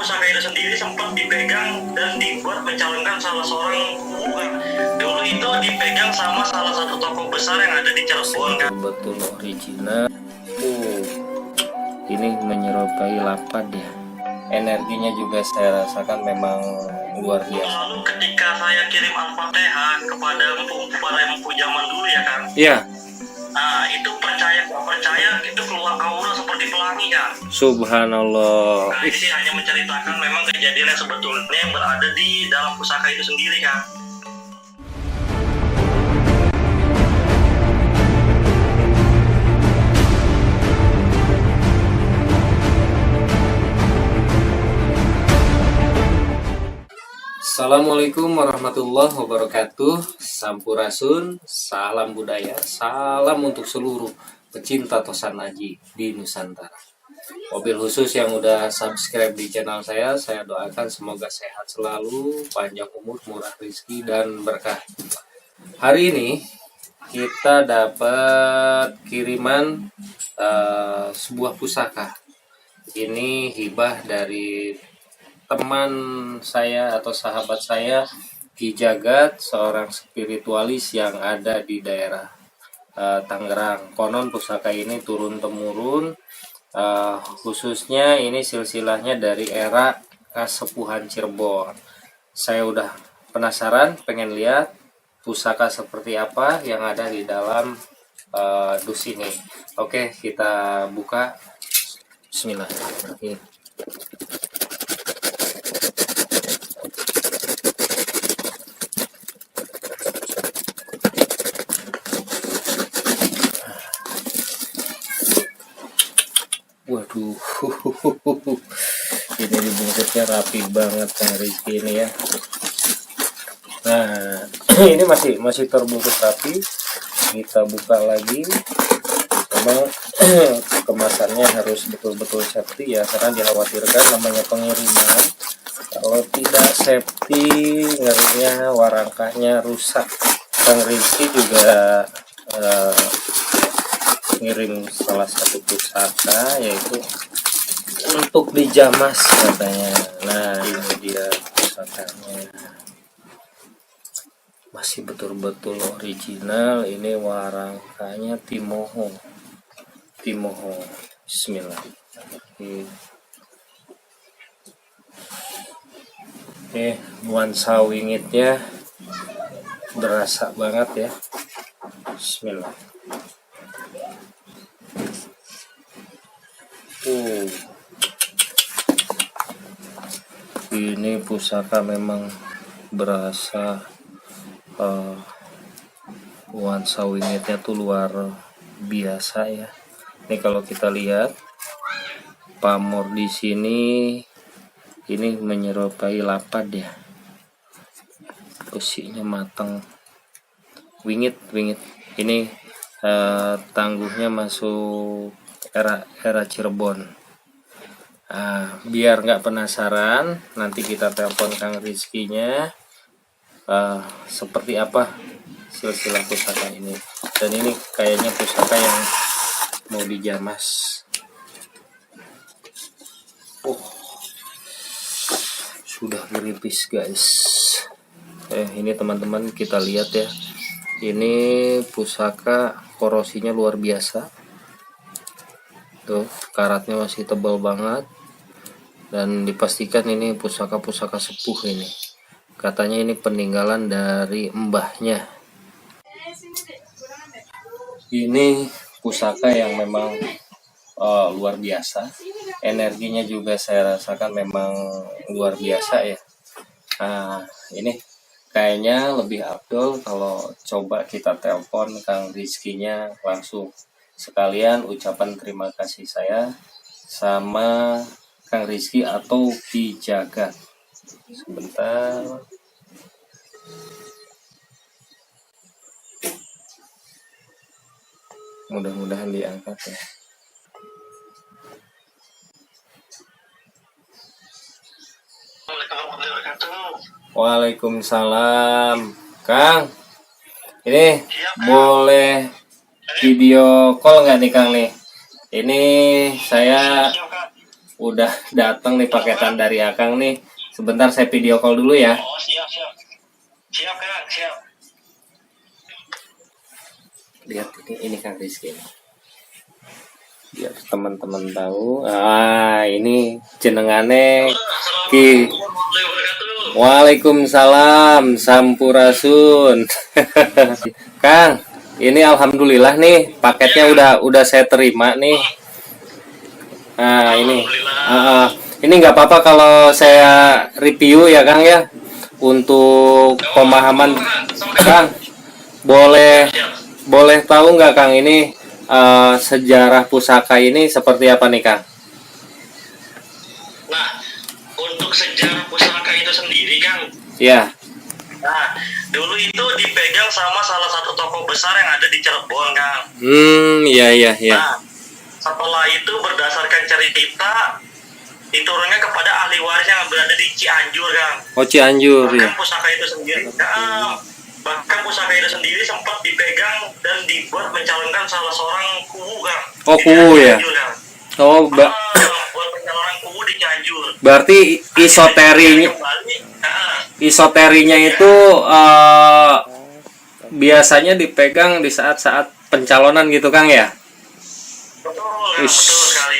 pusaka itu sendiri sempat dipegang dan dibuat mencalonkan salah seorang dulu itu dipegang sama salah satu tokoh besar yang ada di Cirebon kan. Betul original. Ini menyerupai lapad ya. Energinya juga saya rasakan memang luar biasa. Lalu ketika saya kirim Al-Fatihah kepada empu zaman dulu ya kan. Iya. Nah itu percaya nggak percaya itu keluar aura seperti pelangi kan. Subhanallah. Nah ini hanya menceritakan memang kejadian yang sebetulnya yang berada di dalam pusaka itu sendiri kan. Assalamualaikum warahmatullahi wabarakatuh. Sampurasun, salam budaya, salam untuk seluruh pecinta Tosan Aji di Nusantara. Mobil khusus yang udah subscribe di channel saya doakan semoga sehat selalu, panjang umur, murah rezeki dan berkah. Hari ini kita dapat kiriman sebuah pusaka. Ini hibah dari teman saya atau sahabat saya Ki Jagat, seorang spiritualis yang ada di daerah Tangerang. Konon pusaka ini turun temurun, khususnya ini silsilahnya dari era Kasepuhan Cirebon. Saya udah penasaran, pengen lihat pusaka seperti apa yang ada di dalam dus ini. Oke, kita buka. Bismillahirrahmanirrahim. Waduh, ini dibungkusnya rapi banget Kang Rizky ini ya. Nah, ini masih terbungkus rapi. Kita buka lagi. Memang kemasannya harus betul-betul safety ya, karena dikhawatirkan namanya pengiriman. Kalau tidak safety, ngerinya warangkahnya rusak. Kang Rizky juga ngirim salah satu pusaka yaitu untuk dijamas katanya. Nah ini dia pusakanya, masih betul-betul original. Ini warangkanya Timoho. Bismillah. Nuansa wingitnya berasa banget ya. Bismillah. Ini pusaka memang berasa nuansa wingitnya tuh luar biasa ya. Ini kalau kita lihat pamor di sini ini menyerupai lapad ya. Besinya matang, wingit. Ini tangguhnya masuk era Cirebon. Biar nggak penasaran, nanti kita telepon Kang Rizky-nya seperti apa silsilah pusaka ini. Dan ini kayaknya pusaka yang mau dijamas. Sudah geripis guys. Ini teman-teman kita lihat ya. Ini pusaka korosinya luar biasa. Tuh, karatnya masih tebal banget. Dan dipastikan ini pusaka-pusaka sepuh ini. Katanya ini peninggalan dari mbahnya. Ini pusaka yang memang luar biasa. Energinya juga saya rasakan memang luar biasa ya. Ini kayaknya lebih afdol kalau coba kita telepon Kang Rizky-nya langsung. Sekalian ucapan terima kasih saya sama Kang Rizky atau Ki Jagat. Sebentar. Mudah-mudahan diangkat ya. Waalaikumsalam. Kang, ini boleh video call nggak nih Kang nih? Ini saya udah datang nih paketan dari Akang nih. Sebentar saya video call dulu ya. Oh, siap, siap. Siap, Kang, siap. Lihat ini Kang Rizky. Biar teman-teman tahu. Ah, ini jenengane Ki. Waalaikumsalam, Sampurasun. Kang, ini alhamdulillah nih paketnya udah saya terima nih. Nah, ini nggak apa-apa kalau saya review ya Kang ya. Untuk pemahaman Kang, boleh tahu nggak Kang ini sejarah pusaka ini seperti apa nih Kang? Nah, untuk sejarah pusaka itu sendiri Kang, Ya, nah, dulu itu dipegang sama salah satu tokoh besar yang ada di Cirebon Kang. iya. Nah, setelah itu berdasarkan cerita diturunkan kepada ahli waris yang berada di Cianjur Kang. Oh Cianjur ya. Bahkan pusaka itu sendiri sempat dipegang dan dibuat mencalonkan salah seorang kuwu Kang. Oh Di kuwu ya. Cianjur, Kang. Oh Buat pencalonan kuwu di Cianjur. berarti isoterinya itu biasanya dipegang di saat-saat pencalonan gitu Kang ya. Betul, Kang, betul sekali.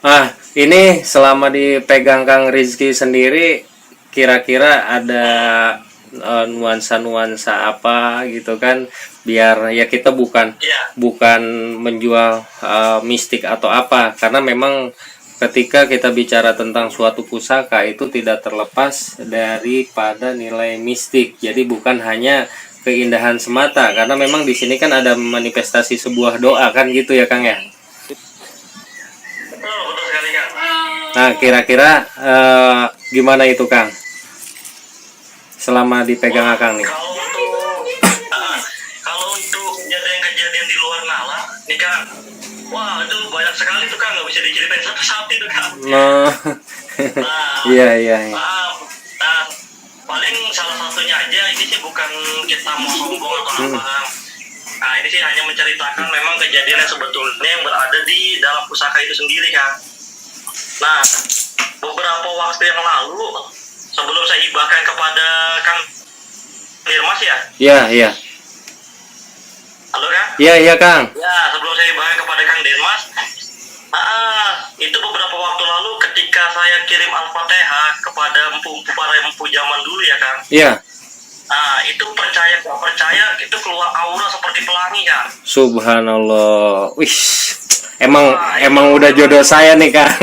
Ah, ini selama dipegang Kang Rizky sendiri, kira-kira ada nuansa-nuansa apa gitu kan, biar ya kita bukan menjual mistik atau apa, karena memang ketika kita bicara tentang suatu pusaka itu tidak terlepas daripada nilai mistik. Jadi bukan hanya keindahan semata, karena memang di sini kan ada manifestasi sebuah doa kan gitu ya Kang ya. Betul sekali Kang. Nah kira-kira gimana itu Kang selama dipegang Akang nih? Kalau untuk kejadian-kejadian di luar nalar nih Kang, wah itu banyak sekali tuh Kang, nggak bisa diceritain satu-satu tuh Kang. Iya. Nah, paling salah satunya aja, ini sih bukan kita mau sombong atau apa Kang. Nah ini sih hanya menceritakan memang kejadian yang sebetulnya yang berada di dalam pusaka itu sendiri Kang. Nah, beberapa waktu yang lalu sebelum saya hibahkan kepada Kang Dirmas ya. Iya. Halo Kang? Iya Kang. Ya, sebelum saya hibahkan kepada Kang Dirmas, itu beberapa waktu lalu ketika saya kirim Al-Fatihah kepada para empu zaman dulu ya Kang. Iya. Nah, itu percaya nggak percaya itu keluar aura seperti pelangi Kang. Subhanallah. Wih, emang udah jodoh saya nih Kang.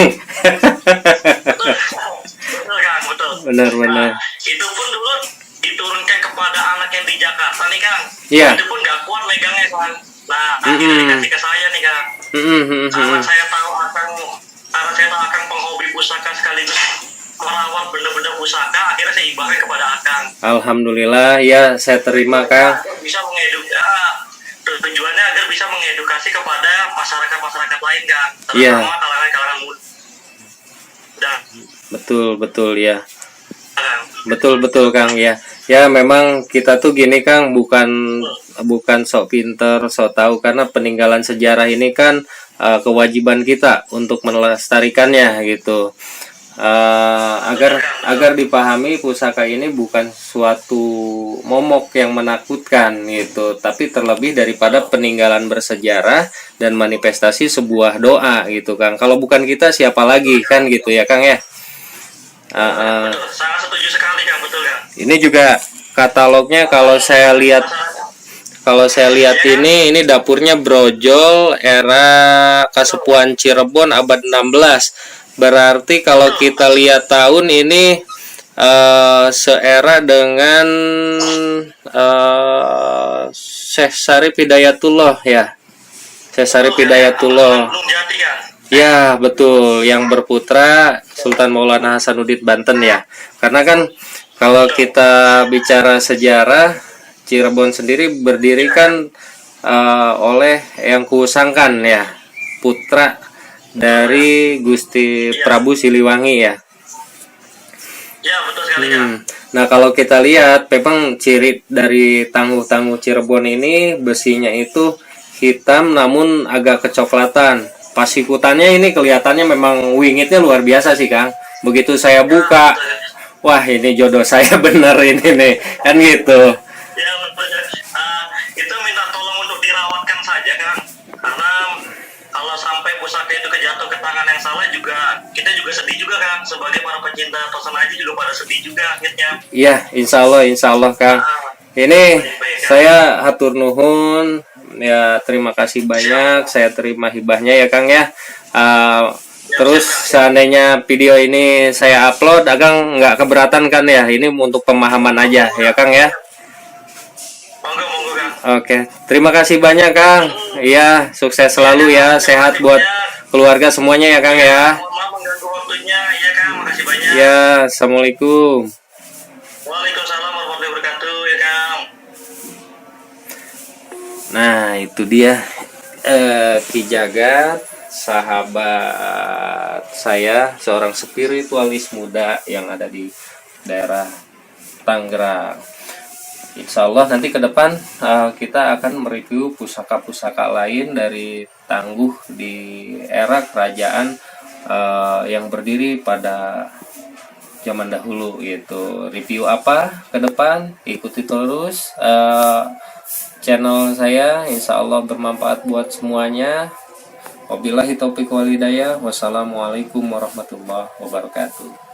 Betul Kang, betul. Benar. Nah, itu pun dulu diturunkan kepada anak yang di Jakarta nih Kang. Iya. Itu pun nggak kuat megangnya Kang. Nah, akhirnya dikasih ke saya nih Kang. Karena saya tahu akan penghobi pusaka sekaligus merawat benda-benda pusaka, akhirnya saya hibahkan kepada Akang. Alhamdulillah ya, saya terima Kang. Bisa tujuannya agar bisa mengedukasi kepada masyarakat lain Kang, terutama kalangan muda. Betul ya. Betul Kang ya. Ya memang kita tuh gini Kang, bukan sok pinter, sok tahu, karena peninggalan sejarah ini kan kewajiban kita untuk melestarikannya gitu. Agar dipahami pusaka ini bukan suatu momok yang menakutkan gitu, tapi terlebih daripada peninggalan bersejarah dan manifestasi sebuah doa gitu Kang. Kalau bukan kita siapa lagi kan gitu ya Kang ya. Betul, sangat setuju sekali Kang, betul Kang. Ini juga katalognya kalau saya lihat ini dapurnya brojol era Kasepuhan Cirebon abad 16. Berarti kalau kita lihat tahun ini seera dengan Syekh Syarif Hidayatullah ya. Syekh Syarif Hidayatullah. Ya, betul, yang berputra Sultan Maulana Hasanuddin Banten ya. Karena kan kalau kita bicara sejarah, Cirebon sendiri berdiri kan oleh yang kusangkan ya, putra dari Gusti Prabu Siliwangi ya. Ya, betul sekali Kang. Nah, kalau kita lihat memang ciri dari tangguh-tangguh Cirebon ini besinya itu hitam namun agak kecoklatan. pas ikutannya ini kelihatannya memang wingitnya luar biasa sih Kang. Begitu saya buka, wah ini jodoh saya bener ini nih, kan gitu. Ya betul. Itu minta tolong untuk dirawatkan saja kan, karena kalau sampai pusaka itu kejatuh ke tangan yang salah juga, kita juga sedih juga kan, sebagai para pecinta tosan aja juga pada sedih juga akhirnya. Iya, insya Allah Kang. Ini saya hatur nuhun, ya terima kasih banyak, saya terima hibahnya ya Kang ya. Terus seandainya video ini saya upload, Agang nggak keberatan kan ya? Ini untuk pemahaman aja ya Kang ya. Monggo Kang. Oke, terima kasih banyak Kang. Iya, sukses selalu ya, sehat buat keluarga semuanya ya Kang ya. Mohon maaf mengganggu waktunya, ya Kang, makasih banyak. Ya, assalamualaikum. Waalaikumsalam warahmatullahi wabarakatuh, ya Kang. Nah, itu dia Ki Jagat, sahabat saya, seorang spiritualis muda yang ada di daerah Tangerang. Insya Allah nanti ke depan kita akan mereview pusaka-pusaka lain dari Tangguh di era kerajaan yang berdiri pada zaman dahulu, yaitu review apa ke depan. Ikuti terus channel saya, insya Allah bermanfaat buat semuanya. Wabillahi taufiq wal hidayah. Wassalamualaikum warahmatullahi wabarakatuh.